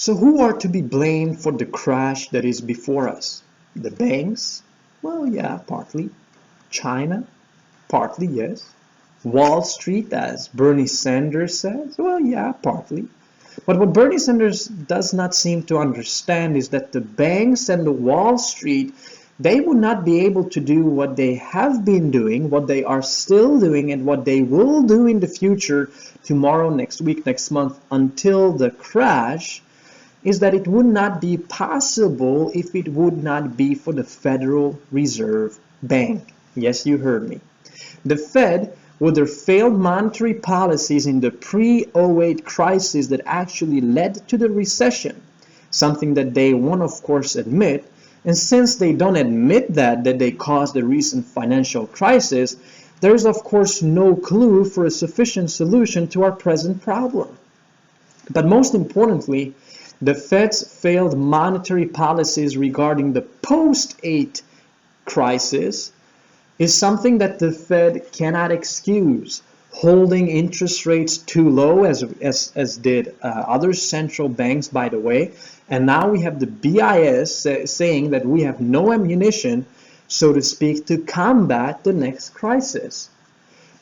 So who are to be blamed for the crash that is before us? The banks? Well, yeah, partly. China? Partly, yes. Wall Street, as Bernie Sanders says? Well, yeah, partly. But what Bernie Sanders does not seem to understand is that the banks and the Wall Street, they would not be able to do what they have been doing, what they are still doing, and what they will do in the future, tomorrow, next week, next month, until the crash, is that it would not be possible if it would not be for the Federal Reserve Bank. Yes, you heard me. The Fed, with their failed monetary policies in the pre-08 crisis that actually led to the recession, something that they won't of course admit, and since they don't admit that they caused the recent financial crisis, there is of course no clue for a sufficient solution to our present problem. But most importantly, the Fed's failed monetary policies regarding the post-8 crisis is something that the Fed cannot excuse. Holding interest rates too low, as did other central banks, by the way. And now we have the BIS saying that we have no ammunition, so to speak, to combat the next crisis.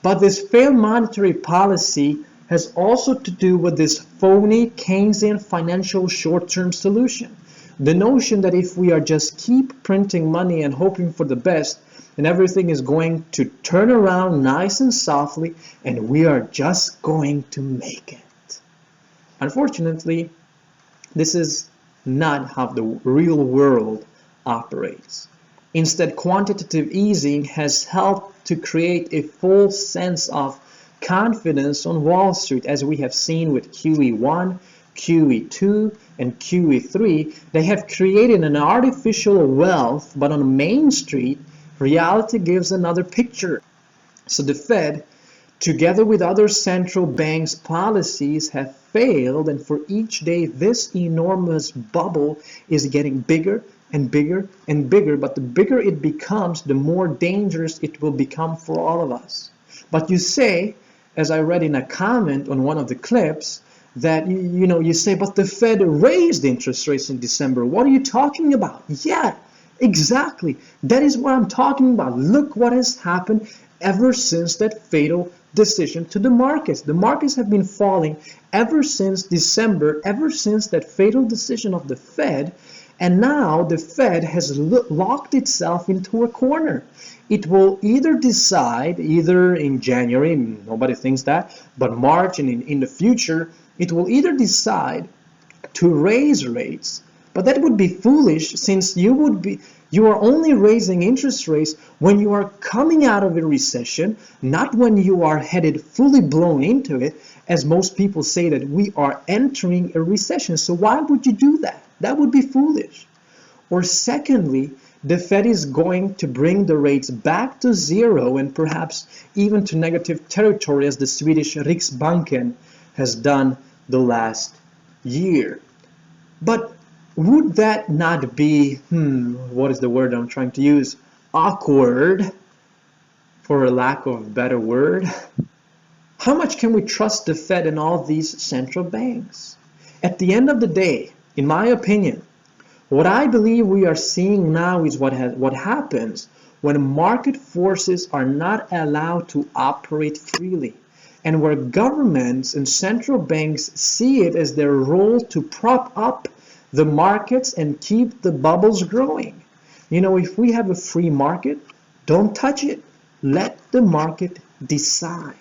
But this failed monetary policy has also to do with this phony Keynesian financial short-term solution. The notion that if we are just keep printing money and hoping for the best, and everything is going to turn around nice and softly, and we are just going to make it. Unfortunately, this is not how the real world operates. Instead, quantitative easing has helped to create a full sense of confidence on Wall Street, as we have seen with QE1, QE2, and QE3. They have created an artificial wealth, but on Main Street, reality gives another picture. So the Fed, together with other central banks' policies, have failed, and for each day this enormous bubble is getting bigger and bigger and bigger, but the bigger it becomes, the more dangerous it will become for all of us. But you say, as I read in a comment on one of the clips, that you say, but the Fed raised interest rates in December. What are you talking about? Yeah, exactly. That is what I'm talking about. Look what has happened ever since that fatal decision to the markets. The markets have been falling ever since December, ever since that fatal decision of the Fed. And now the Fed has locked itself into a corner. It will either decide, either in January, nobody thinks that, but March and in the future, it will either decide to raise rates. But that would be foolish, since you are only raising interest rates when you are coming out of a recession, not when you are headed fully blown into it, as most people say that we are entering a recession. So why would you do that? That would be foolish. Or secondly, the Fed is going to bring the rates back to zero and perhaps even to negative territory, as the Swedish Riksbanken has done the last year. But would that not be, what is the word I'm trying to use? Awkward, for a lack of a better word. How much can we trust the Fed and all these central banks? At the end of the day, in my opinion, what I believe we are seeing now is what happens when market forces are not allowed to operate freely, and where governments and central banks see it as their role to prop up the markets and keep the bubbles growing. If we have a free market, don't touch it. Let the market decide.